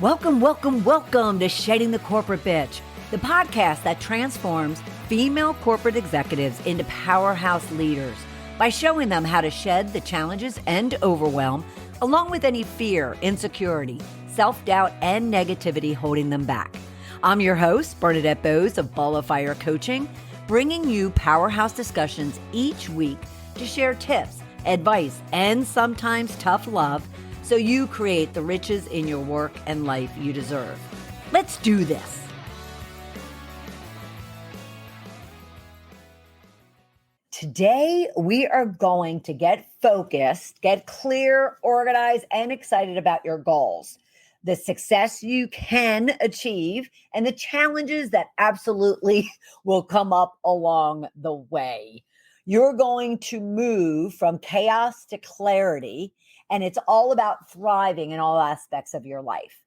Welcome, welcome, welcome to Shedding the Corporate Bitch, the podcast that transforms female corporate executives into powerhouse leaders by showing them how to shed the challenges and overwhelm, along with any fear, insecurity, self-doubt, and negativity holding them back. I'm your host, Bernadette of Ball of Fire Coaching, bringing you powerhouse discussions each week to share tips, advice, and sometimes tough love so you create the riches in your work and life you deserve. Let's do this. Today, we are going to get focused, get clear, organized, and excited about your goals, the success you can achieve, and the challenges that absolutely will come up along the way. You're going to move from chaos to clarity, and it's all about thriving in all aspects of your life,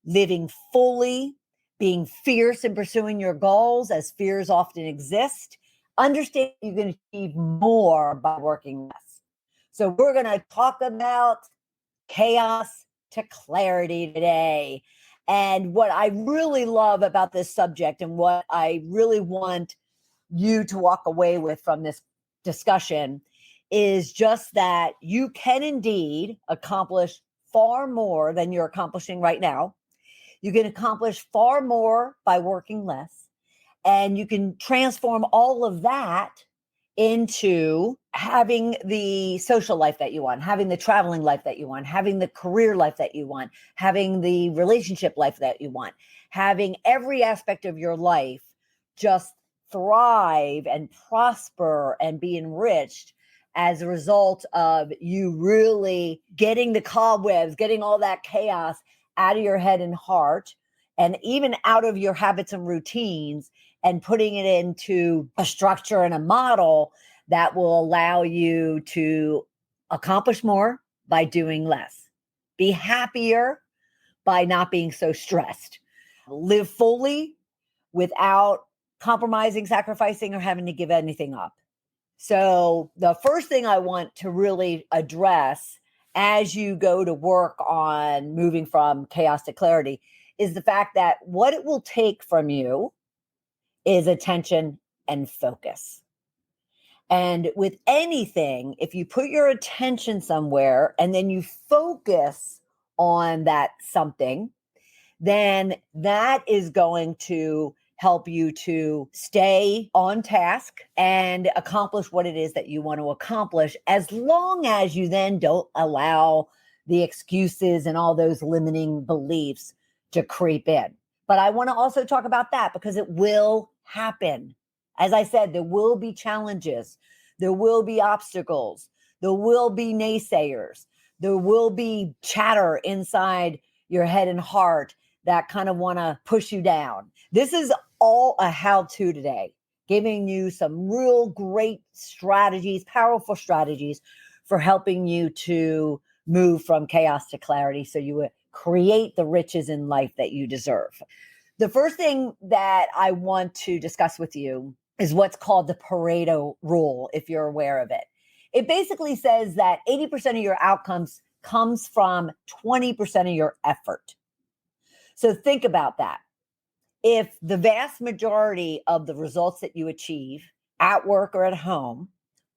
living fully, being fierce in pursuing your goals, as fears often exist. Understand you can achieve more by working less. So we're going to talk about chaos to clarity today. And what I really love about this subject and what I really want you to walk away with from this discussion is just that you can indeed accomplish far more than you're accomplishing right now. You can accomplish far more by working less. And you can transform all of that into having the social life that you want, having the traveling life that you want, having the career life that you want, having the relationship life that you want, having every aspect of your life just thrive and prosper and be enriched as a result of you really getting the cobwebs, getting all that chaos out of your head and heart, and even out of your habits and routines, and putting it into a structure and a model that will allow you to accomplish more by doing less, be happier by not being so stressed, live fully without compromising, sacrificing, or having to give anything up. So the first thing I want to really address as you go to work on moving from chaos to clarity is the fact that what it will take from you is attention and focus. And with anything, if you put your attention somewhere and then you focus on that something, then that is going to help you to stay on task and accomplish what it is that you want to accomplish, as long as you then don't allow the excuses and all those limiting beliefs to creep in. But I want to also talk about that because it will happen. As I said, there will be challenges. There will be obstacles. There will be naysayers. There will be chatter inside your head and heart that kind of want to push you down. This is all a how-to today, giving you some real great strategies, powerful strategies for helping you to move from chaos to clarity so you create the riches in life that you deserve. The first thing that I want to discuss with you is what's called the Pareto Rule, if you're aware of it. It basically says that 80% of your outcomes comes from 20% of your effort. So think about that. If the vast majority of the results that you achieve at work or at home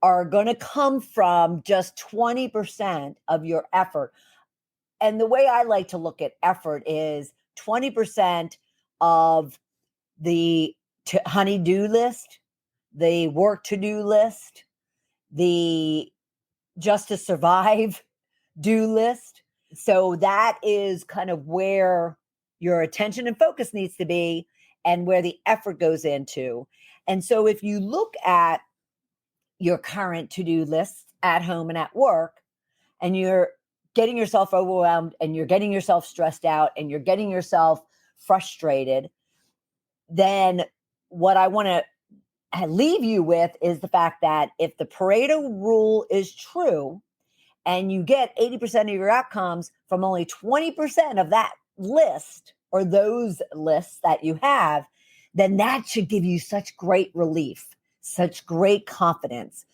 are going to come from just 20% of your effort, and the way I like to look at effort is 20% of the honey-do list, the work to-do list, the just to survive do list. So that is kind of where your attention and focus needs to be and where the effort goes into. And so if you look at your current to-do list at home and at work, and you're getting yourself overwhelmed and you're getting yourself stressed out and you're getting yourself frustrated, then what I want to leave you with is the fact that if the Pareto rule is true and you get 80% of your outcomes from only 20% of that list or those lists that you have, then that should give you such great relief, such great confidence,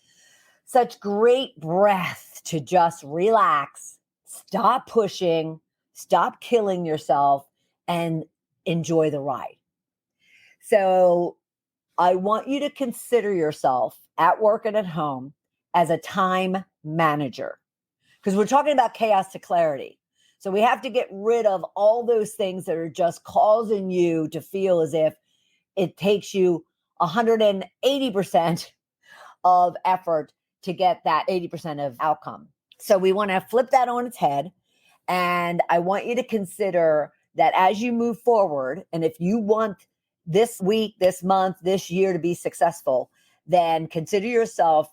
such great breath to just relax, stop pushing, Stop killing yourself and enjoy the ride. So I want you to consider yourself at work and at home as a time manager, because we're talking about chaos to clarity. So we have to get rid of all those things that are just causing you to feel as if it takes you 180% of effort to get that 80% of outcome. So we want to flip that on its head. And I want you to consider that as you move forward, and if you want this week, this month, this year to be successful, then consider yourself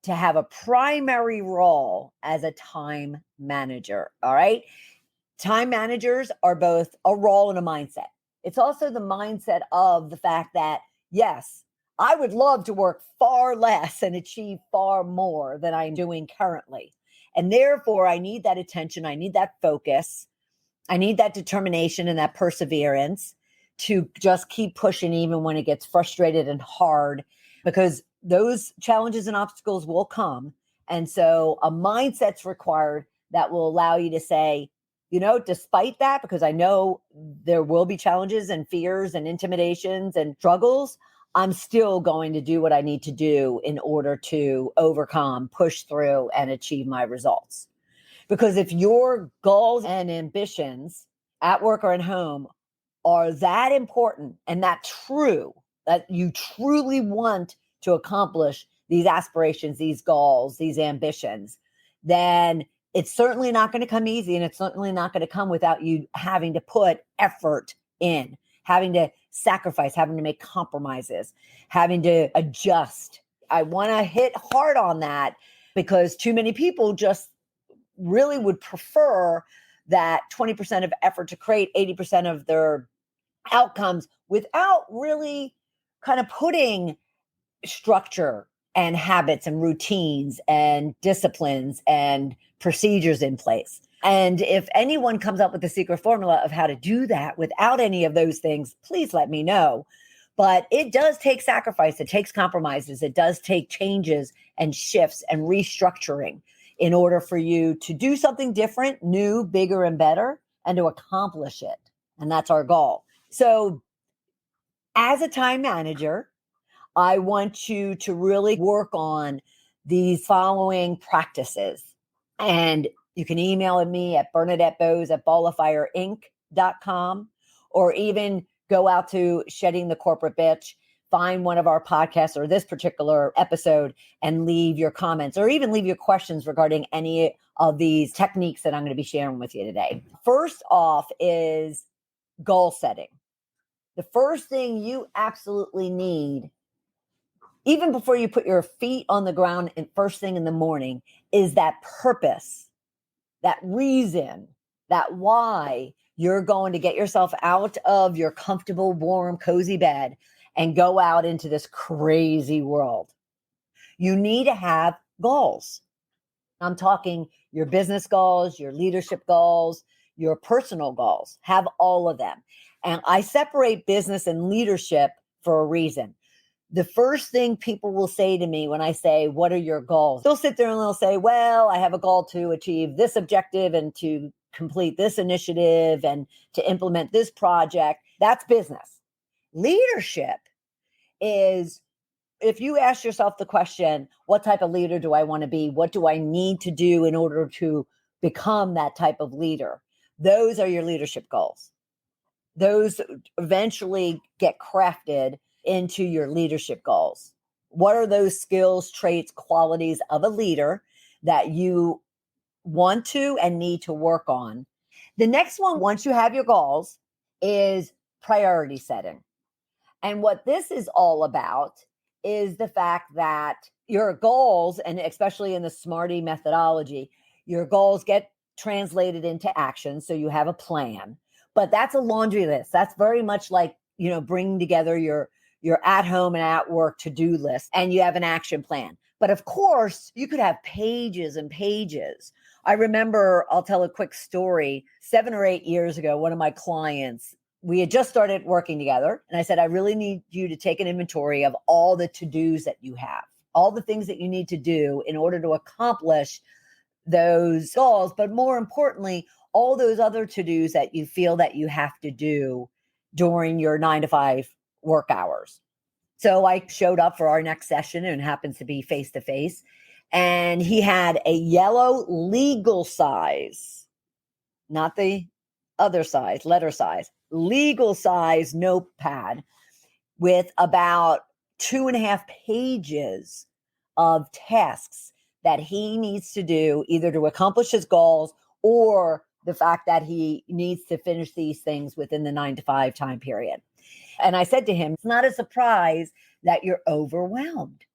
to have a primary role as a time manager. All right. Time managers are both a role and a mindset. It's also the mindset of the fact that, yes, I would love to work far less and achieve far more than I'm doing currently. And therefore, I need that attention. I need that focus. I need that determination and that perseverance to just keep pushing even when it gets frustrated and hard, because those challenges and obstacles will come. And so a mindset's required that will allow you to say, despite that, because I know there will be challenges and fears and intimidations and struggles, I'm still going to do what I need to do in order to overcome, push through, and achieve my results. Because if your goals and ambitions at work or at home are that important and that true, that you truly want to accomplish these aspirations, these goals, these ambitions, then it's certainly not going to come easy, and it's certainly not going to come without you having to put effort in, having to sacrifice, having to make compromises, having to adjust. I want to hit hard on that because too many people just really would prefer that 20% of effort to create 80% of their outcomes without really kind of putting structure and habits and routines and disciplines and procedures in place. And if anyone comes up with the secret formula of how to do that without any of those things, please let me know. But it does take sacrifice. It takes compromises. It does take changes and shifts and restructuring in order for you to do something different, new, bigger, and better, and to accomplish it. And that's our goal. So as a time manager, I want you to really work on these following practices. And you can email me at bernadettebose@ballofireinc.com, or even go out to Shedding the Corporate Bitch, find one of our podcasts or this particular episode and leave your comments or even leave your questions regarding any of these techniques that I'm going to be sharing with you today. First off is goal setting. The first thing you absolutely need, even before you put your feet on the ground and first thing in the morning, is that purpose, that reason, that why you're going to get yourself out of your comfortable, warm, cozy bed and go out into this crazy world. You need to have goals. I'm talking your business goals, your leadership goals, your personal goals. Have all of them. And I separate business and leadership for a reason. The first thing people will say to me when I say, what are your goals? They'll sit there and they'll say, well, I have a goal to achieve this objective and to complete this initiative and to implement this project. That's business. Leadership is, if you ask yourself the question, what type of leader do I want to be? What do I need to do in order to become that type of leader? Those are your leadership goals. Those eventually get crafted into your leadership goals. What are those skills, traits, qualities of a leader that you want to and need to work on? The next one, once you have your goals, is priority setting. And what this is all about is the fact that your goals, and especially in the SMARTY methodology, your goals get translated into action. So you have a plan, but that's a laundry list. That's very much like, bringing together your at home and at work to-do list, and you have an action plan. But of course, you could have pages and pages. I remember, I'll tell a quick story. 7 or 8 years ago, one of my clients, we had just started working together. And I said, I really need you to take an inventory of all the to-dos that you have, all the things that you need to do in order to accomplish those goals, but more importantly, all those other to-dos that you feel that you have to do during your 9 to 5 work hours. So I showed up for our next session, and it happens to be face-to-face. And he had a yellow legal size, not the other size, letter size, legal size notepad with about 2.5 pages of tasks that he needs to do either to accomplish his goals or the fact that he needs to finish these things within the 9 to 5 time period. And I said to him, it's not a surprise that you're overwhelmed,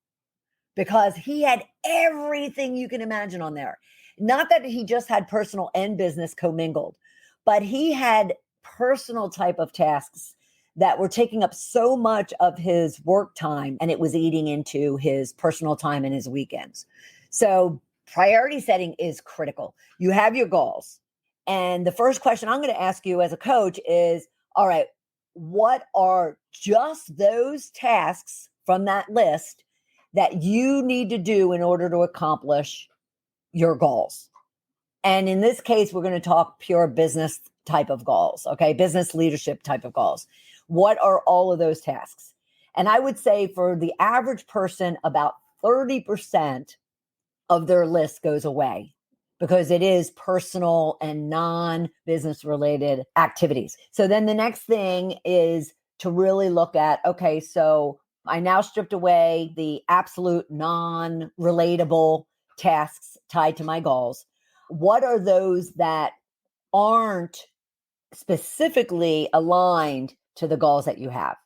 because he had everything you can imagine on there. Not that he just had personal and business commingled, but he had personal type of tasks that were taking up so much of his work time, and it was eating into his personal time and his weekends. So priority setting is critical. You have your goals. And the first question I'm going to ask you as a coach is, all right, what are just those tasks from that list that you need to do in order to accomplish your goals? And in this case, we're going to talk pure business type of goals, okay? Business leadership type of goals. What are all of those tasks? And I would say for the average person, about 30% of their list goes away because it is personal and non-business related activities. So then the next thing is to really look at, okay, so I now stripped away the absolute non-relatable tasks tied to my goals. What are those that aren't specifically aligned to the goals that you have?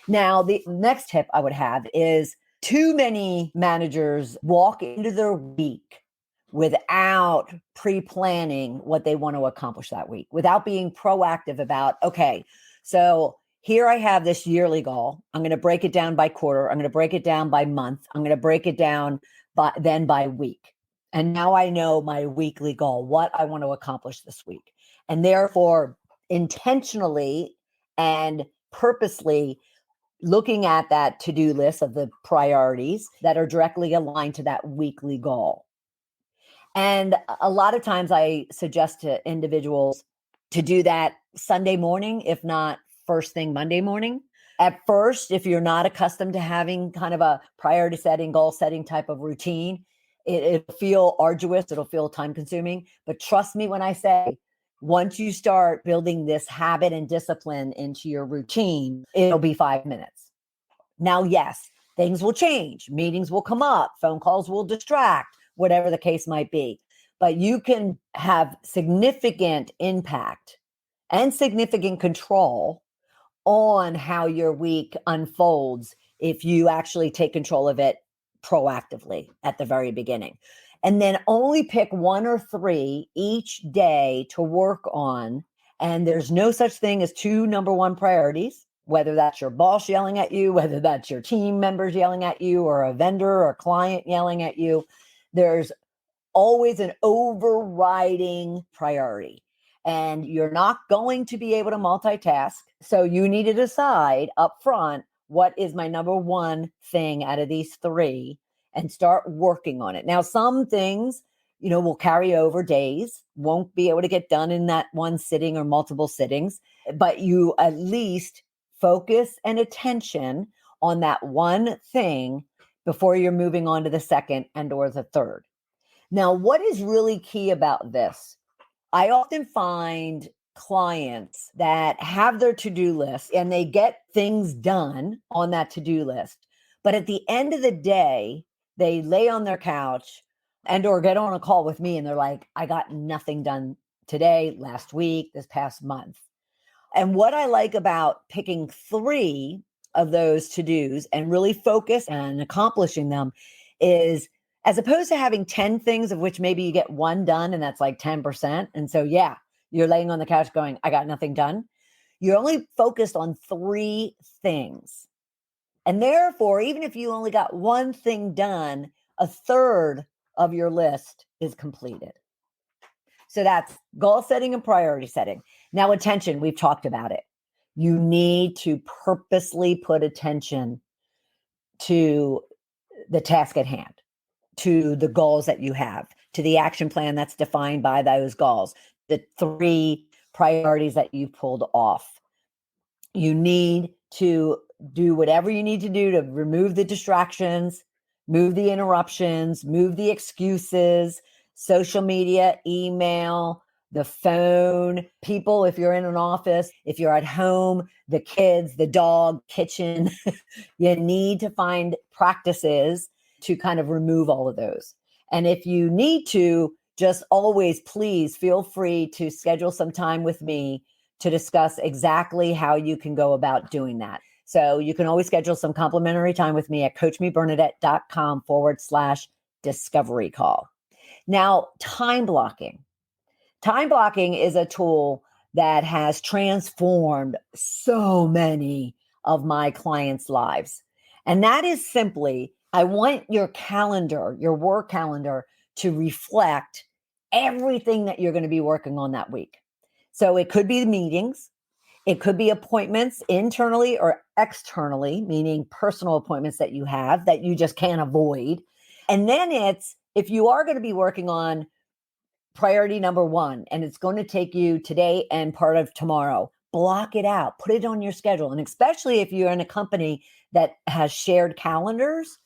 Now, the next tip I would have is too many managers walk into their week without pre-planning what they want to accomplish that week, without being proactive about, okay, so here I have this yearly goal. I'm going to break it down by quarter. I'm going to break it down by month. I'm going to break it down by week. And now I know my weekly goal, what I want to accomplish this week. And therefore, intentionally and purposely looking at that to-do list of the priorities that are directly aligned to that weekly goal. And a lot of times I suggest to individuals to do that Sunday morning, if not first thing Monday morning. At first, if you're not accustomed to having kind of a priority setting, goal setting type of routine, it'll feel arduous, it'll feel time consuming. But trust me when I say, once you start building this habit and discipline into your routine, it'll be 5 minutes. Now, yes, things will change. Meetings will come up. Phone calls will distract, whatever the case might be. But you can have significant impact and significant control on how your week unfolds if you actually take control of it proactively at the very beginning. And then only pick 1 or 3 each day to work on. And there's no such thing as 2 number 1 priorities, whether that's your boss yelling at you, whether that's your team members yelling at you, or a vendor or a client yelling at you. There's always an overriding priority. And you're not going to be able to multitask. So you need to decide up front, what is my number 1 thing out of these 3, and start working on it. Now, some things, will carry over days, won't be able to get done in that one sitting or multiple sittings, but you at least focus and attention on that one thing before you're moving on to the second and or the third. Now, what is really key about this? I often find clients that have their to-do list and they get things done on that to-do list. But at the end of the day, they lay on their couch and or get on a call with me and they're like, I got nothing done today, last week, this past month. And what I like about picking 3 of those to-dos and really focus on accomplishing them is, as opposed to having 10 things of which maybe you get 1 done and that's like 10%. And so, yeah, you're laying on the couch going, I got nothing done. You're only focused on 3 things. And therefore, even if you only got 1 thing done, a third of your list is completed. So that's goal setting and priority setting. Now, attention, we've talked about it. You need to purposely put attention to the task at hand, to the goals that you have, to the action plan that's defined by those goals, the 3 priorities that you pulled off. You need to do whatever you need to do to remove the distractions, move the interruptions, move the excuses, social media, email, the phone, people, if you're in an office, if you're at home, the kids, the dog, kitchen. You need to find practices to kind of remove all of those. And if you need to, just always, please feel free to schedule some time with me to discuss exactly how you can go about doing that. So you can always schedule some complimentary time with me at coachmebernadette.com/discovery call. Now, time blocking. Time blocking is a tool that has transformed so many of my clients' lives. And that is simply, I want your calendar, your work calendar, to reflect everything that you're going to be working on that week. So it could be the meetings, it could be appointments internally or externally, meaning personal appointments that you have that you just can't avoid. And then it's, if you are going to be working on priority number 1, and it's going to take you today and part of tomorrow, block it out, put it on your schedule. And especially if you're in a company that has shared calendars,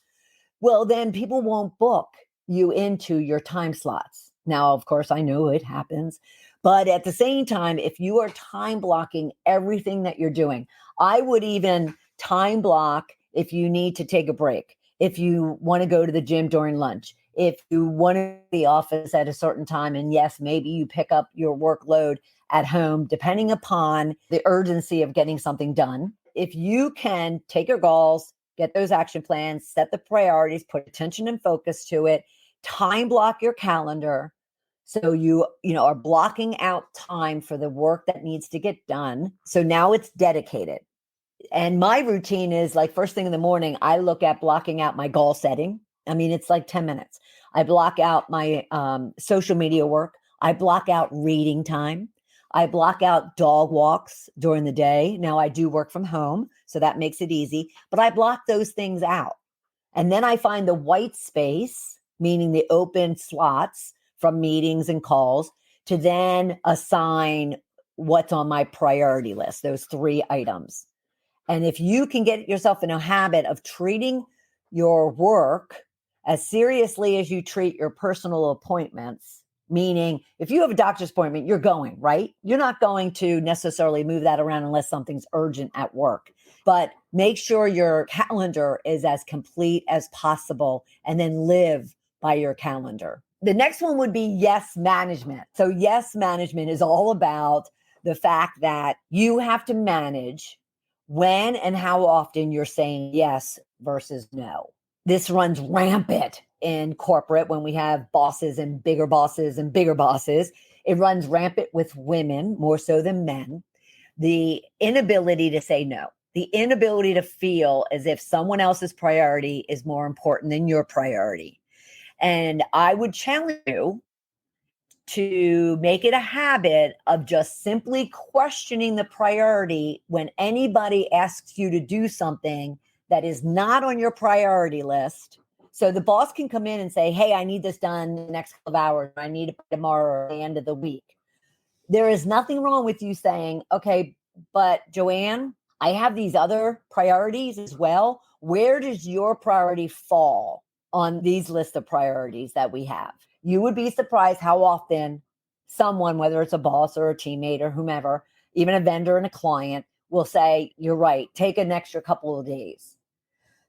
well, then people won't book you into your time slots. Now, of course, I know it happens, but at the same time, if you are time blocking everything that you're doing, I would even time block if you need to take a break, if you want to go to the gym during lunch, if you want to be the office at a certain time, and yes, maybe you pick up your workload at home, depending upon the urgency of getting something done. If you can take your goals, get those action plans, set the priorities, put attention and focus to it, time block your calendar. So you are blocking out time for the work that needs to get done. So now it's dedicated. And my routine is like first thing in the morning, I look at blocking out my goal setting. I mean, it's like 10 minutes. I block out my social media work. I block out reading time. I block out dog walks during the day. Now I do work from home, so that makes it easy, but I block those things out. And then I find the white space, meaning the open slots from meetings and calls, to then assign what's on my priority list, those 3 items. And if you can get yourself in a habit of treating your work as seriously as you treat your personal appointments, meaning if you have a doctor's appointment, you're going, right? You're not going to necessarily move that around unless something's urgent at work. But make sure your calendar is as complete as possible and then live by your calendar. The next one would be yes management. So yes management is all about the fact that you have to manage when and how often you're saying yes versus no. This runs rampant in corporate when we have bosses and bigger bosses and bigger bosses. It runs rampant with women more so than men. The inability to say no, the inability to feel as if someone else's priority is more important than your priority. And I would challenge you to make it a habit of just simply questioning the priority when anybody asks you to do something that is not on your priority list. So the boss can come in and say, hey, I need this done in the next couple of hours. I need it by tomorrow or the end of the week. There is nothing wrong with you saying, okay, but Joanne, I have these other priorities as well. Where does your priority fall on these lists of priorities that we have? You would be surprised how often someone, whether it's a boss or a teammate or whomever, even a vendor and a client, will say, you're right, take an extra couple of days.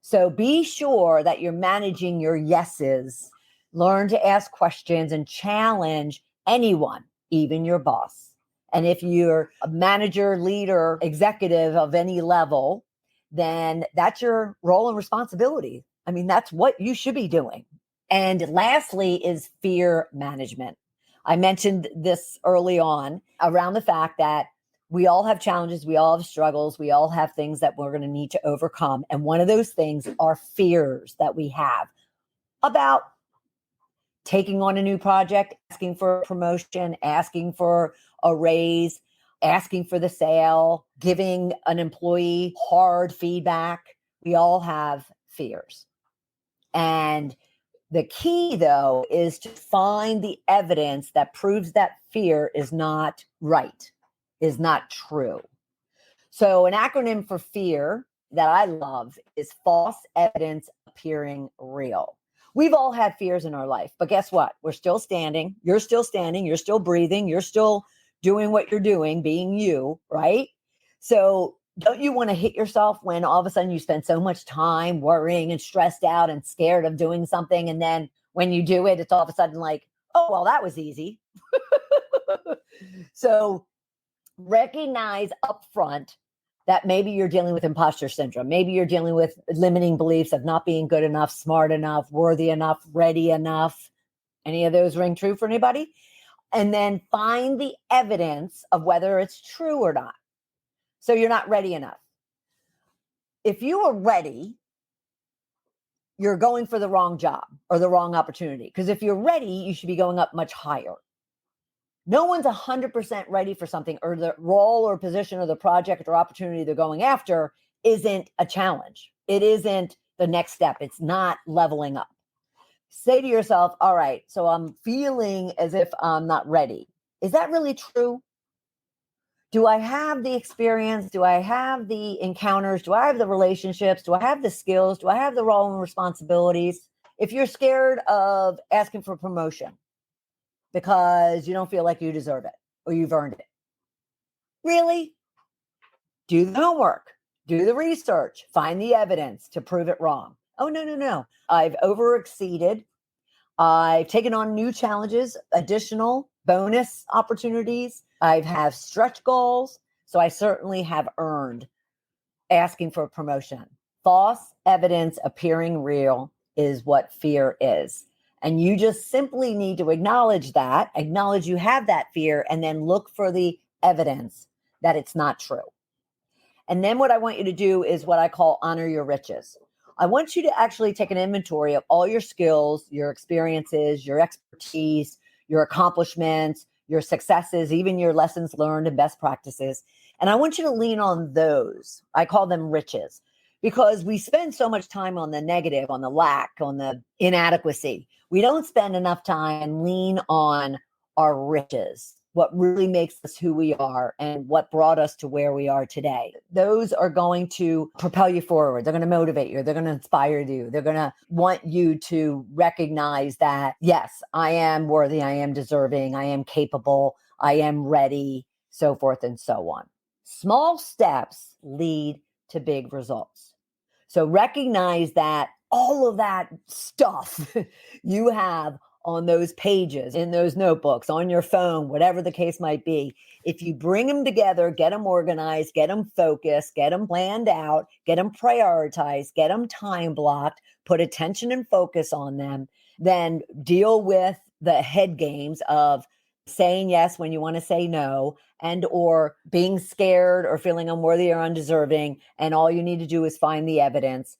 So be sure that you're managing your yeses. Learn to ask questions and challenge anyone, even your boss. And if you're a manager, leader, executive of any level, then that's your role and responsibility. I mean, that's what you should be doing. And lastly is fear management. I mentioned this early on around the fact that we all have challenges, we all have struggles, we all have things that we're going to need to overcome. And one of those things are fears that we have about taking on a new project, asking for a promotion, asking for a raise, asking for the sale, giving an employee hard feedback. We all have fears. And The key, though, is to find the evidence that proves that fear is not right, is not true. So an acronym for fear that I love is false evidence appearing real. We've all had fears in our life, but guess what? We're still standing. You're still standing. You're still breathing. You're still doing what you're doing, being you, right? So don't you want to hit yourself when all of a sudden you spend so much time worrying and stressed out and scared of doing something, and then when you do it, it's all of a sudden like, oh, well, that was easy. So recognize upfront that maybe you're dealing with imposter syndrome. Maybe you're dealing with limiting beliefs of not being good enough, smart enough, worthy enough, ready enough. Any of those ring true for anybody? And then find the evidence of whether it's true or not. So you're not ready enough. If you are ready, you're going for the wrong job or the wrong opportunity. Because if you're ready, you should be going up much higher. No one's 100% ready for something, or the role or position or the project or opportunity they're going after isn't a challenge. It isn't the next step. It's not leveling up. Say to yourself, all right, so I'm feeling as if I'm not ready. Is that really true? Do I have the experience? Do I have the encounters? Do I have the relationships? Do I have the skills? Do I have the role and responsibilities? If you're scared of asking for promotion because you don't feel like you deserve it or you've earned it, really? Do the homework, do the research, find the evidence to prove it wrong. Oh, no. I've overexceeded. I've taken on new challenges, additional bonus opportunities. I have stretch goals. So I certainly have earned asking for a promotion. False evidence appearing real is what fear is. And you just simply need to acknowledge that, acknowledge you have that fear, and then look for the evidence that it's not true. And then what I want you to do is what I call honor your riches. I want you to actually take an inventory of all your skills, your experiences, your expertise, your accomplishments, your successes, even your lessons learned and best practices. And I want you to lean on those. I call them riches, because we spend so much time on the negative, on the lack, on the inadequacy. We don't spend enough time and lean on our riches, what really makes us who we are and what brought us to where we are today. Those are going to propel you forward. They're going to motivate you. They're going to inspire you. They're going to want you to recognize that, yes, I am worthy. I am deserving. I am capable. I am ready, so forth and so on. Small steps lead to big results. So recognize that all of that stuff you have on those pages, in those notebooks, on your phone, whatever the case might be, if you bring them together, get them organized, get them focused, get them planned out, get them prioritized, get them time blocked, put attention and focus on them, then deal with the head games of saying yes when you want to say no, and or being scared or feeling unworthy or undeserving. And all you need to do is find the evidence,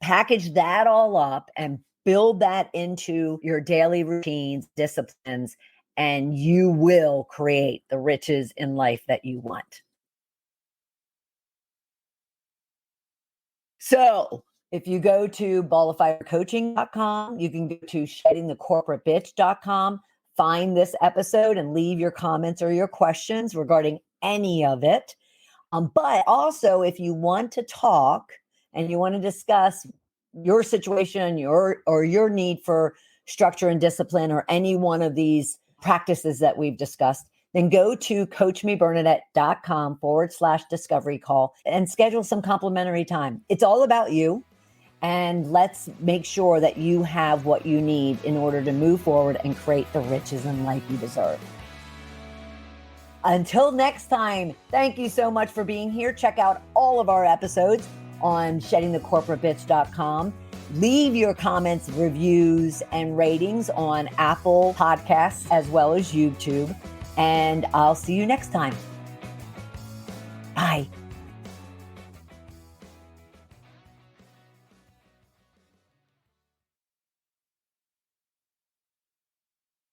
package that all up and build that into your daily routines, disciplines, and you will create the riches in life that you want. So if you go to balloffirecoaching.com, you can go to sheddingthecorporatebitch.com, find this episode and leave your comments or your questions regarding any of it. But also, if you want to talk and you want to discuss your situation, your need for structure and discipline, or any one of these practices that we've discussed, then go to coachmebernadette.com/discovery call and schedule some complimentary time. It's all about you. And let's make sure that you have what you need in order to move forward and create the riches in life you deserve. Until next time, thank you so much for being here. Check out all of our episodes on sheddingthecorporatebitch.com. Leave your comments, reviews, and ratings on Apple Podcasts as well as YouTube. And I'll see you next time. Bye.